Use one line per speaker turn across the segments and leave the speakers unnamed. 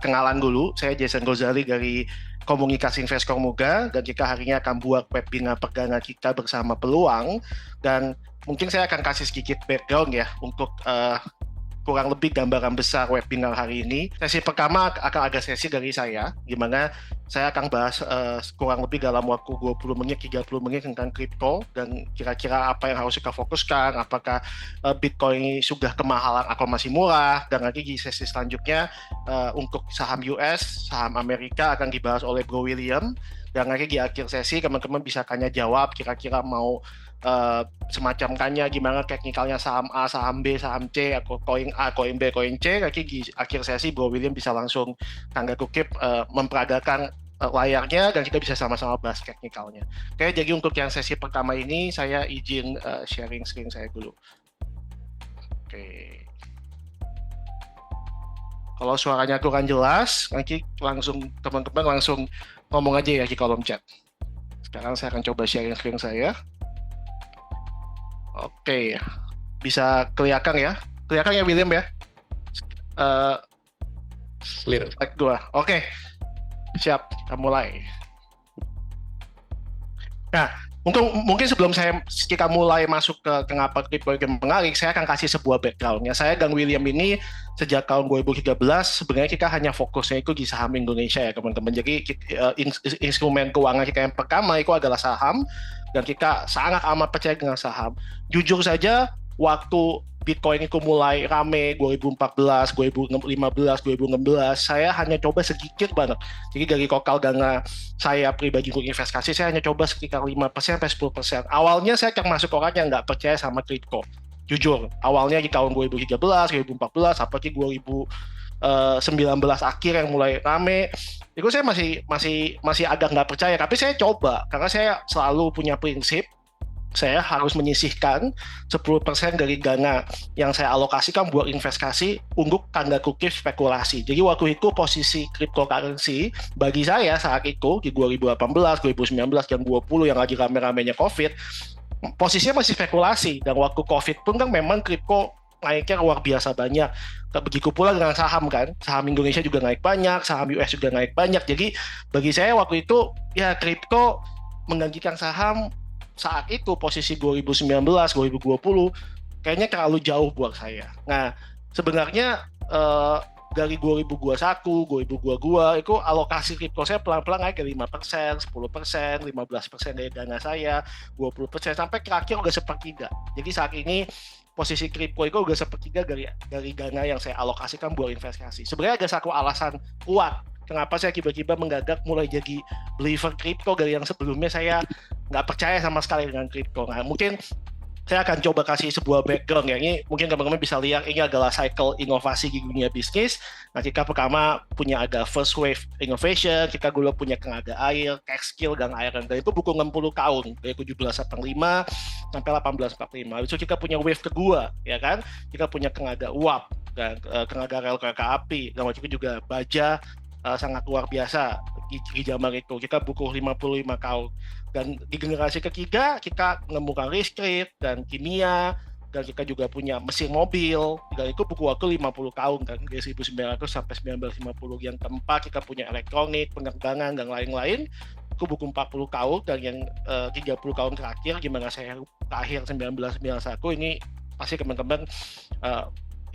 kenalan dulu. Saya Jason Gozali dari Komunikasi Investor Muga, dan kita hari ini akan buat webinar perdana kita bersama Peluang. Dan mungkin saya akan kasih sedikit background ya untuk kurang lebih gambaran besar webinar hari ini. Sesi pertama akan ada sesi dari saya, di mana saya akan bahas kurang lebih dalam waktu 20 menit, 30 menit tentang kripto, dan kira-kira apa yang harus kita fokuskan, apakah Bitcoin ini sudah kemahalan atau masih murah, dan nanti di sesi selanjutnya untuk saham US, saham Amerika akan dibahas oleh Bro William, dan nanti di akhir sesi teman-teman bisa tanya jawab, kira-kira mau semacam tanya gimana teknikalnya saham A, saham B, saham C, atau koin A, koin B, koin C. Nanti di akhir sesi Bro William bisa langsung tanda kutip memperagakan layarnya, dan kita bisa sama-sama bahas teknikalnya. Oke, jadi untuk yang sesi pertama ini saya izin sharing screen saya dulu. Oke. Kalau suaranya kurang jelas, nanti langsung teman-teman langsung ngomong aja ya di kolom chat. Sekarang saya akan coba sharing screen saya. Oke, bisa kelihatan ya? Kelihatan ya William ya?
Clear.
Like gua. Oke, siap, kita mulai. Nah, mungkin sebelum kita mulai masuk ke kenapa kripto menarik, saya akan kasih sebuah background-nya. Saya dan William ini sejak tahun 2013 sebenarnya kita hanya fokusnya itu di saham Indonesia ya teman-teman. Jadi instrumen keuangan kita yang pertama itu adalah saham, dan kita sangat amat percaya dengan saham. Jujur saja, waktu Bitcoin itu mulai rame 2014, 2015, 2016, saya hanya coba sedikit banget. Jadi dari total dana saya pribadi untuk investasi, saya hanya coba sekitar 5% sampai 10%. Awalnya saya akan masuk orang yang nggak percaya sama kripto. Jujur, awalnya di tahun 2013, 2014, apalagi 2019 akhir yang mulai rame, itu saya masih agak nggak percaya. Tapi saya coba, karena saya selalu punya prinsip, saya harus menyisihkan 10% dari dana yang saya alokasikan buat investasi untuk tanda kutip spekulasi. Jadi waktu itu posisi cryptocurrency bagi saya saat itu di 2018, 2019, dan 2020 yang lagi rame-ramenya COVID, posisinya masih spekulasi. Dan waktu COVID pun kan memang kripto naiknya luar biasa banyak. Begitu pula dengan saham kan, saham Indonesia juga naik banyak, saham US juga naik banyak. Jadi bagi saya waktu itu ya kripto menggantikan saham saat itu posisi 2019, 2020 kayaknya terlalu jauh buat saya. Nah, sebenarnya dari 2021, 2022 itu alokasi kripto saya pelan-pelan naik ke 5%, 10%, 15% dari dana saya, 20% sampai terakhir udah sepertiga. Jadi saat ini posisi kripto itu udah sepertiga dari dana yang saya alokasikan buat investasi. Sebenarnya ada satu alasan kuat kenapa saya tiba-tiba mendadak mulai jadi believer kripto dari yang sebelumnya saya nggak percaya sama sekali dengan kripto. Nah, mungkin saya akan coba kasih sebuah background ya. Ini mungkin teman-teman bisa lihat, ini adalah cycle inovasi di dunia bisnis. Nah, kita pertama punya ada first wave innovation, kita dulu punya tenaga air, tech skill, dan iron. Dan itu buku 60 tahun, dari 1785 sampai 1845. Lalu kita punya wave kedua, ya kan? Kita punya tenaga uap, dan tenaga rel kereta api, dan waktu itu juga baja, sangat luar biasa di zaman itu. Kita buku 55 tahun. Dan di generasi ketiga kita menemukan listrik dan kimia, dan kita juga punya mesin mobil, dan itu buku waktu 50 tahun kan, dari 1900 sampai 1950. Yang keempat kita punya elektronik, penerbangan, dan lain-lain, itu buku 40 tahun. Dan yang 30 tahun terakhir, gimana saya terakhir 1991, ini pasti teman-teman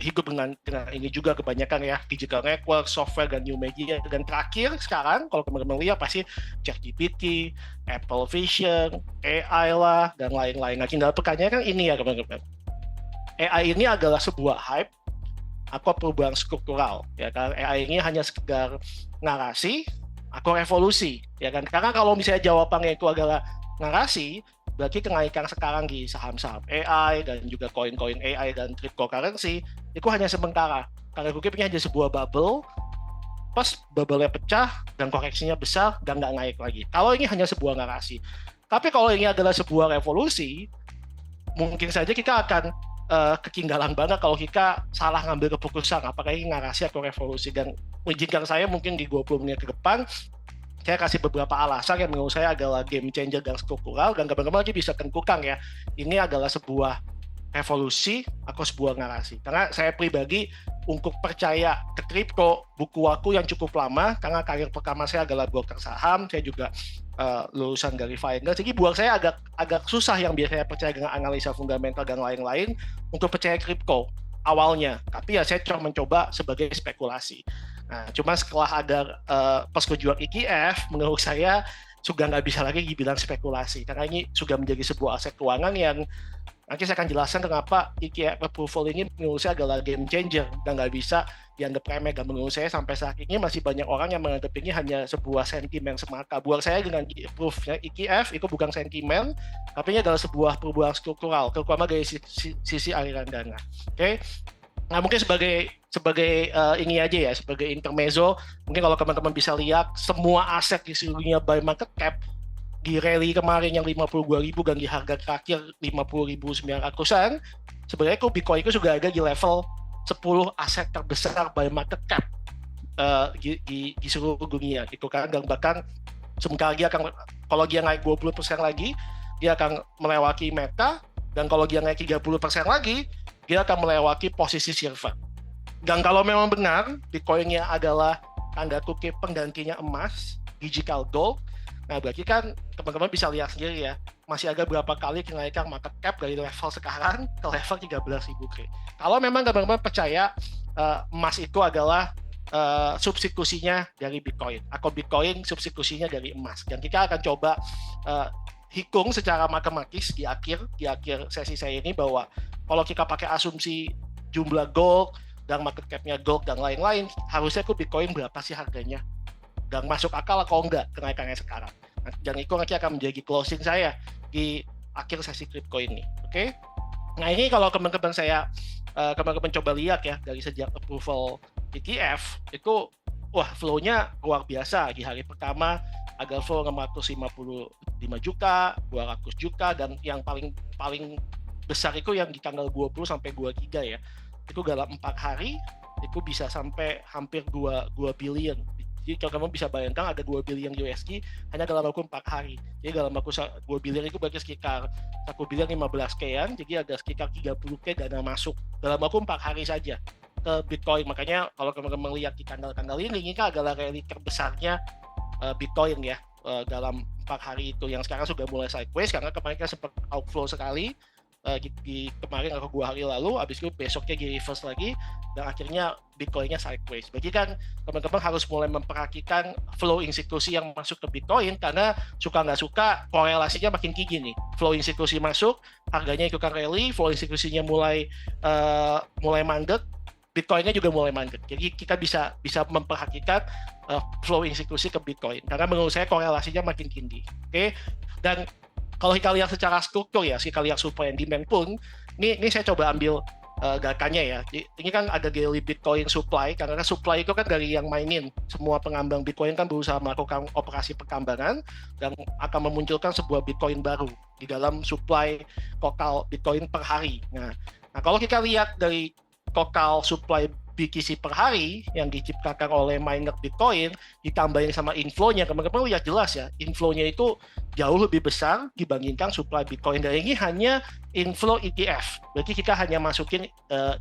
hidup dengan ini juga kebanyakan ya, digital network, software, dan new media. Dan terakhir sekarang kalau teman-teman lihat pasti ChatGPT, Apple Vision, AI lah, dan lain-lain. Nah, tinggal pertanyaan kan ini ya teman-teman, AI ini adalah sebuah hype atau perubahan struktural ya kan? AI ini hanya sekedar narasi atau revolusi ya kan? Karena kalau misalnya jawabannya itu adalah narasi, berarti kenaikan sekarang di saham-saham AI dan juga koin-koin AI dan cryptocurrency itu hanya sementara. Karena kukipnya hanya sebuah bubble, pas bubble-nya pecah dan koreksinya besar dan nggak naik lagi. Kalau ini hanya sebuah narasi. Tapi kalau ini adalah sebuah revolusi, mungkin saja kita akan ketinggalan banget kalau kita salah ngambil keputusan apakah ini narasi atau revolusi. Dan izinkan saya mungkin di 20 menit ke depan saya kasih beberapa alasan yang menurut saya adalah game changer dan struktural, dan teman-teman lagi bisa tentukan ya, ini adalah sebuah revolusi atau sebuah narasi. Karena saya pribadi untuk percaya ke kripto, buku aku yang cukup lama, karena karir pertama saya adalah broker saham, saya juga lulusan dari finance, jadi buat saya agak susah yang biasanya percaya dengan analisa fundamental dan lain-lain untuk percaya kripto awalnya, tapi ya saya coba mencoba sebagai spekulasi. Nah, cuma setelah ada persetujuan ETF, menurut saya sudah nggak bisa lagi dibilang spekulasi, karena ini sudah menjadi sebuah aset keuangan yang nanti saya akan jelaskan kenapa ETF approval ini menurut saya adalah game changer dan nggak bisa dianggap remeh. Dan menurut saya sampai saat ini masih banyak orang yang menganggap ini hanya sebuah sentimen semata. Buat saya dengan approve-nya ETF itu bukan sentimen, tapi ini adalah sebuah perubahan struktural, terutama dari sisi aliran dana. Oke? Nah, mungkin sebagai ini aja ya, sebagai intermezzo, mungkin kalau teman-teman bisa lihat semua aset di seluruhnya by market cap di rally kemarin yang 52.000 dan di harga terakhir 50.900-an, sebenarnya Bitcoin itu sudah ada di level 10 aset terbesar by market cap di seluruh dunia gitu kan. Dan bahkan sebentar lagi akan, kalau dia naik 20% lagi, dia akan melewati Meta, dan kalau dia naik 30% lagi, dia akan melewati posisi silver. Dan kalau memang benar Bitcoin-nya adalah tanda kutip penggantinya emas, digital gold, nah berarti kan teman-teman bisa lihat sendiri ya, masih ada berapa kali kenaikan market cap dari level sekarang ke level 13.000 K. Kalau memang teman-teman percaya emas itu adalah substitusinya dari Bitcoin, atau Bitcoin substitusinya dari emas, dan kita akan coba hitung secara matematis di akhir sesi saya ini, bahwa kalau kita pakai asumsi jumlah gold dan market cap-nya gold dan lain-lain, harusnya Bitcoin berapa sih harganya, dan masuk akal atau enggak kenaikannya sekarang. Dan itu nanti akan menjadi closing saya di akhir sesi crypto ini. Oke? Nah, ini kalau teman-teman coba lihat ya, dari sejak approval ETF itu, wah, flow-nya luar biasa. Di hari pertama ada flow 655 juta, 200 juta, dan yang paling besar itu yang di tanggal 20 sampai 23 ya. Itu dalam 4 hari itu bisa sampai hampir 2 billion. Jadi kalau kamu bisa bayangkan ada 2 billion USD hanya dalam waktu 4 hari. Jadi dalam waktu 2 billion itu berarti sekitar 1 billion 15K-an, jadi ada sekitar 30K dana masuk dalam waktu 4 hari saja ke Bitcoin. Makanya kalau teman-teman lihat di tanggal-tanggal ini kan adalah rally terbesarnya Bitcoin ya dalam 4 hari itu, yang sekarang sudah mulai sideways karena kemarin kan sempat outflow sekali di kemarin atau 2 hari lalu, habis itu besoknya di reverse lagi, dan akhirnya Bitcoin-nya sideways. Berarti kan teman-teman harus mulai memperhatikan flow institusi yang masuk ke Bitcoin, karena suka nggak suka korelasinya makin tinggi nih. Flow institusi masuk, harganya ikutan rally, flow institusinya mulai mandek, Bitcoin-nya juga mulai mandek. Jadi kita bisa memperhatikan flow institusi ke Bitcoin, karena menurut saya korelasinya makin tinggi. Oke? Dan kalau kita lihat secara struktur ya, kita lihat supply and demand pun, ini saya coba ambil data-nya ya. Ini kan ada daily Bitcoin supply, karena supply itu kan dari yang mainin. Semua pengambang Bitcoin kan berusaha melakukan operasi pertambangan dan akan memunculkan sebuah Bitcoin baru di dalam supply total Bitcoin per hari. Nah kalau kita lihat dari total supply BTC per hari yang diciptakan oleh miner Bitcoin ditambahin sama inflow-nya, teman-teman lihat jelas ya, inflow-nya itu jauh lebih besar dibandingkan supply Bitcoin. Dan ini hanya inflow ETF, berarti kita hanya masukin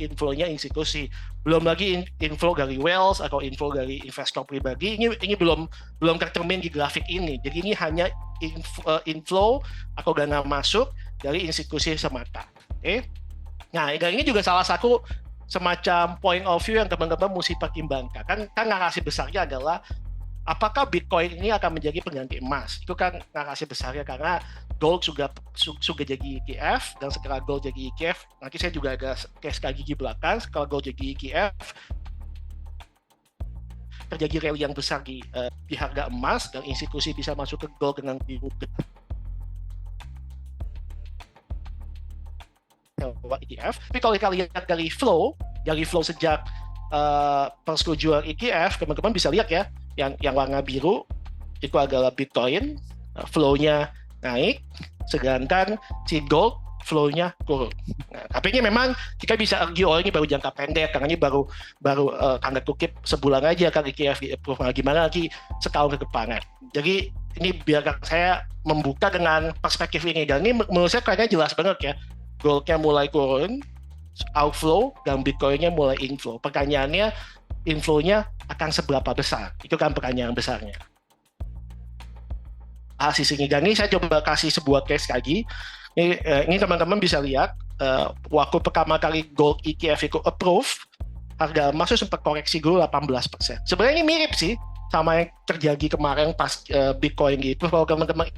inflow-nya institusi, belum lagi inflow dari wealth atau inflow dari investor pribadi. Ini belum tercermin di grafik ini. Jadi ini hanya inflow atau dana masuk dari institusi semata. Oke? Nah, ini juga salah satu semacam point of view yang teman-teman mesti pertimbangkan. Kan narasi besarnya adalah apakah Bitcoin ini akan menjadi pengganti emas? Itu kan narasi besarnya, karena gold sudah jadi ETF, dan setelah gold jadi ETF, nanti saya juga ada case lagi di belakang, setelah gold jadi ETF terjadi rally yang besar di harga emas, dan institusi bisa masuk ke gold dengan ETF. Tapi kalau kita lihat dari flow sejak persetujuan ETF, teman-teman bisa lihat ya, yang warna biru itu adalah Bitcoin, flow-nya naik, sedangkan si gold flow-nya turun. Nah, tapi ini memang kita bisa argue ini baru jangka pendek, karena ini baru tanda kutip sebulan aja kan ETF di-approve. Gimana lagi setahun ke depan. Jadi ini biarkan saya membuka dengan perspektif ini, dan ini menurut saya kayaknya jelas banget ya. Goldnya mulai turun, outflow dan Bitcoinnya mulai inflow. Pertanyaannya, inflow-nya akan seberapa besar? Itu kan pertanyaan besarnya. Sisi ini saya coba kasih sebuah case lagi. Ini teman-teman bisa lihat waktu pertama kali gold ETF itu approve, harga emas itu sempat koreksi dulu 18%. Sebenarnya ini mirip sih sama yang terjadi kemarin pas Bitcoin gitu. Kalau teman-teman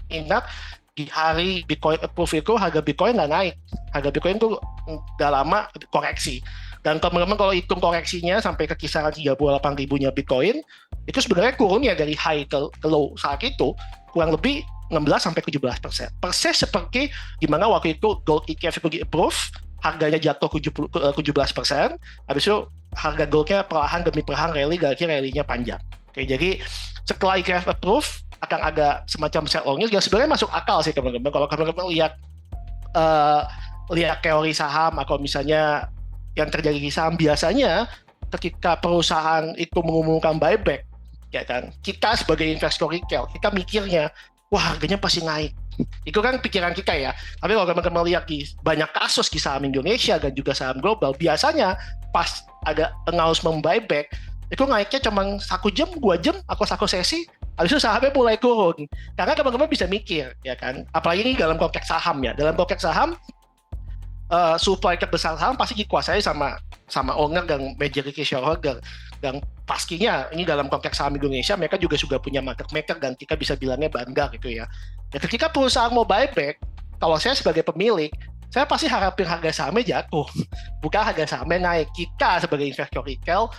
ingat, di hari Bitcoin approve itu harga Bitcoin nggak naik. Harga Bitcoin itu nggak lama koreksi. Dan teman-teman kalau hitung koreksinya sampai ke kisaran 38.000-nya Bitcoin, itu sebenarnya turunnya dari high ke low saat itu kurang lebih 16-17%. Persis seperti gimana waktu itu gold ETF itu di-approve, harganya jatuh 17%, habis itu harga goldnya perlahan demi perlahan rally, rally-nya panjang. Oke, jadi setelah ETF approve, akan ada semacam sell on yang sebenarnya masuk akal sih teman-teman. Kalau teman-teman lihat teori saham atau misalnya yang terjadi di saham, biasanya ketika perusahaan itu mengumumkan buyback, ya kan, kita sebagai investor retail, kita mikirnya, wah harganya pasti naik. Itu kan pikiran kita ya. Tapi kalau teman-teman lihat di banyak kasus di saham Indonesia dan juga saham global, biasanya pas ada announcement buyback, itu naiknya cuma 1 jam, 2 jam, atau 1 sesi, habis itu sahamnya mulai turun. Karena teman-teman bisa mikir, ya kan, apalagi ini dalam konteks saham ya. Dalam konteks saham, supply terbesar saham pasti dikuasai sama owner dan majority shareholder. Dan pastinya ini dalam konteks saham Indonesia, mereka juga sudah punya market maker dan kita bisa bilangnya bangga gitu ya. Ya ketika perusahaan mau buyback, kalau saya sebagai pemilik, saya pasti harapin harga sahamnya jatuh, bukan harga sahamnya naik. Kita sebagai investor retail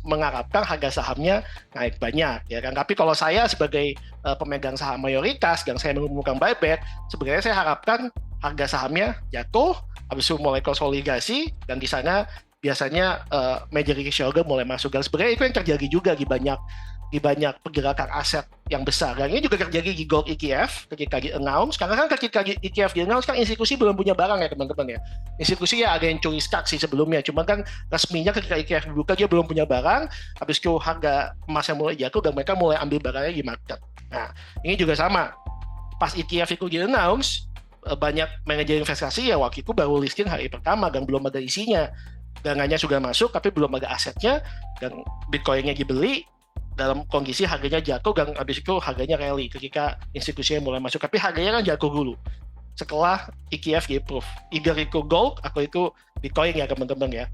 mengharapkan harga sahamnya naik banyak, ya kan. Tapi kalau saya sebagai pemegang saham mayoritas dan saya mengumumkan buyback, sebenarnya saya harapkan harga sahamnya jatuh, habis itu mulai konsolidasi, dan di sana biasanya majority shareholder mulai masuk. Dan sebenarnya itu yang terjadi juga di banyak pergerakan aset yang besar. Dan ini juga terjadi di gold ETF ketika di-announce. Karena kan ketika ETF di-announce kan institusi belum punya barang ya teman-teman ya. Institusi ya ada yang curi start sih sebelumnya. Cuma kan resminya ketika ETF dibuka dia belum punya barang. Habis itu harga emasnya mulai jatuh dan mereka mulai ambil barangnya di market. Nah ini juga sama. Pas ETF itu di-announce, banyak manajer investasi ya waktu itu baru listing hari pertama dan belum ada isinya. Dananya sudah masuk tapi belum ada asetnya, dan Bitcoinnya dibeli dalam kondisi harganya jatuh, dan habis itu harganya rally ketika institusinya mulai masuk. Tapi harganya kan jatuh dulu setelah ETF di-approve. Either itu gold atau itu Bitcoin ya teman-teman ya.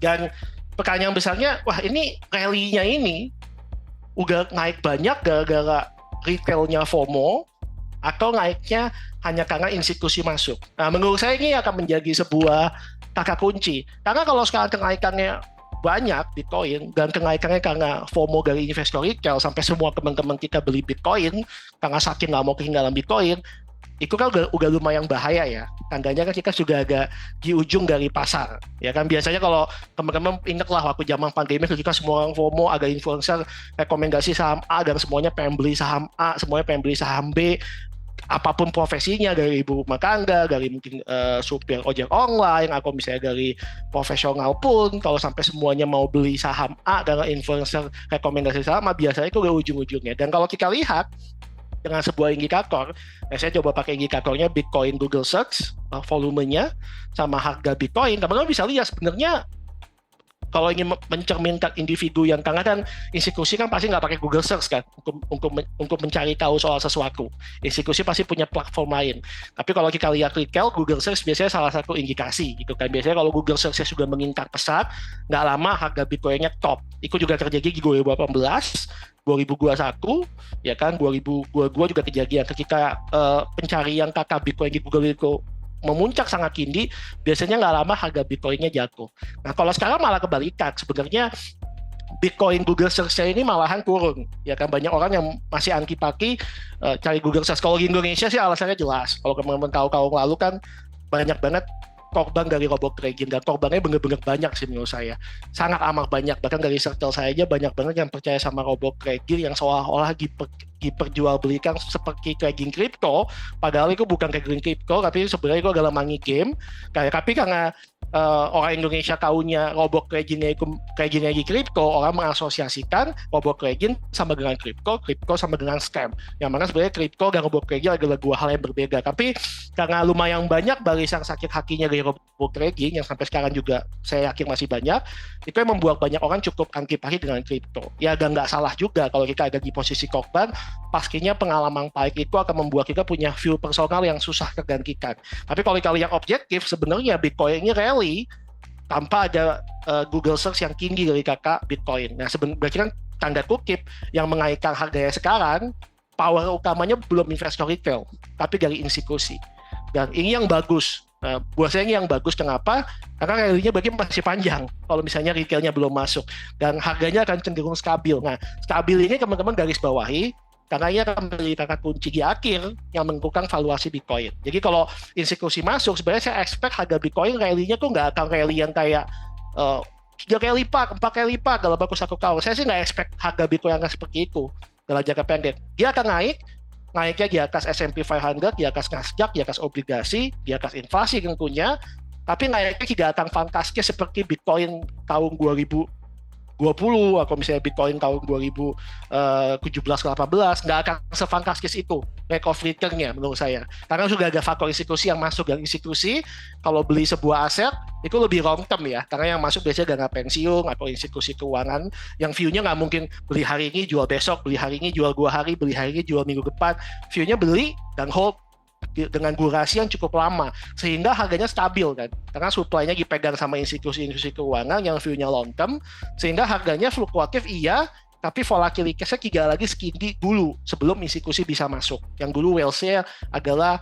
Dan pertanyaan besarnya, wah ini rally-nya ini udah naik banyak gara-gara retailnya FOMO atau naiknya hanya karena institusi masuk. Nah menurut saya ini akan menjadi sebuah kata kunci. Karena kalau sekarang kenaikannya banyak Bitcoin dan kenaikannya karena FOMO dari investor retail sampai semua teman-teman kita beli Bitcoin karena saking nggak mau ketinggalan Bitcoin, itu kan udah lumayan bahaya ya. Tandanya kan kita sudah agak di ujung dari pasar. Ya kan biasanya kalau teman-teman ingat lah waktu zaman pandemi ketika semua orang FOMO, ada influencer rekomendasi saham A dan semuanya pengen beli saham A, semuanya pengen beli saham B. Apapun profesinya, dari ibu rumah tangga, dari mungkin supir ojek online, atau misalnya dari profesional pun, kalau sampai semuanya mau beli saham A dengan influencer rekomendasi saham, biasanya itu udah ujung-ujungnya. Dan kalau kita lihat dengan sebuah indikator, saya coba pakai indikatornya Bitcoin Google Search, volumenya sama harga Bitcoin, teman-teman bisa lihat sebenarnya kalau ingin mencerminkan individu yang, karena kan institusi kan pasti nggak pakai Google Search kan untuk mencari tahu soal sesuatu. Institusi pasti punya platform lain. Tapi kalau kita lihat retail, Google Search biasanya salah satu indikasi gitu kan. Biasanya kalau Google Search sudah meningkat pesat, nggak lama harga Bitcoin-nya top. Itu juga terjadi di 2018, 2021, ya kan, 2022 juga kejadian ketika pencarian kata Bitcoin di Google itu memuncak sangat tinggi, biasanya nggak lama harga Bitcoin-nya jatuh. Nah kalau sekarang malah kebalikan, sebenarnya Bitcoin Google Search-nya ini malahan turun. Ya kan banyak orang yang masih antipati cari Google Search. Kalau di Indonesia sih alasannya jelas. Kalau teman-teman tahu lalu kan banyak banget korban dari robot trading, dan korbannya bener-bener banyak sih menurut saya, sangat amat banyak. Bahkan dari circle saya aja banyak banget yang percaya sama robot trading yang seolah-olah diperjualbelikan seperti trading crypto, padahal itu bukan trading crypto, tapi sebenarnya itu adalah money game. Tapi karena orang Indonesia tahunya robot tradingnya di kripto, orang mengasosiasikan robot trading sama dengan kripto sama dengan scam. Yang mana sebenarnya kripto dan robot trading adalah dua hal yang berbeda. Tapi karena lumayan banyak barisan sakit hakinya dari robot trading yang sampai sekarang juga saya yakin masih banyak, itu yang membuat banyak orang cukup antipati dengan kripto. Ya nggak salah juga kalau kita ada di posisi korban, pastinya pengalaman pahit itu akan membuat kita punya view personal yang susah tergantikan. Tapi kalau kita lihat objektif, sebenarnya Bitcoin ini rally tanpa ada Google search yang tinggi dari kakak Bitcoin. Nah sebenarnya kan tanda kutip yang mengaitkan harganya sekarang, power utamanya belum investor retail, tapi dari institusi. Dan ini yang bagus. Nah, buat saya ini yang bagus. Kenapa? Karena rally-nya bagi masih panjang. Kalau misalnya retailnya belum masuk. Dan harganya akan cenderung stabil. Nah, stabil ini teman-teman garis bawahi, karena ini akan menjadi kata kunci di akhir yang menentukan valuasi Bitcoin. Jadi kalau institusi masuk, sebenarnya saya expect harga Bitcoin rally-nya tuh nggak akan rally yang kayak 3 kali lipat, 4 kali lipat dalam waktu 1 tahun. Saya sih nggak expect harga Bitcoin akan seperti itu dalam jangka pendek. Dia akan naiknya di atas S&P 500, di atas Nasdaq, di atas obligasi, di atas inflasi tentunya, tapi naiknya tidak akan fantastis seperti Bitcoin tahun 2020 atau misalnya Bitcoin tahun 2017-18, nggak akan sefantastis itu rate of return-nya menurut saya. Karena sudah ada faktor institusi yang masuk, dan institusi kalau beli sebuah aset itu lebih long term ya, karena yang masuk biasanya dana pensiun atau institusi keuangan yang view-nya nggak mungkin beli hari ini jual besok, beli hari ini jual 2 hari, beli hari ini jual minggu depan. View-nya beli dan hold dengan durasi yang cukup lama, sehingga harganya stabil kan, karena supply-nya dipegang sama institusi-institusi keuangan yang view-nya long term, sehingga harganya fluktuatif iya, tapi volatilitasnya tidak lagi setinggi dulu sebelum institusi bisa masuk. Yang dulu wealth-nya adalah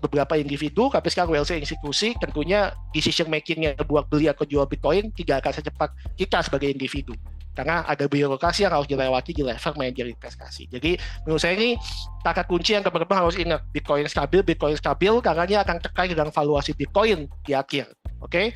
beberapa individu, tapi sekarang wealth-nya institusi, tentunya decision making-nya buat beli atau jual Bitcoin tidak akan secepat kita sebagai individu, karena ada birokrasi yang harus dilewati di level manajer investasi. Jadi menurut saya ini kata kunci yang teman-teman harus ingat, Bitcoin stabil, karena dia akan terkait dengan valuasi Bitcoin di akhir. Oke,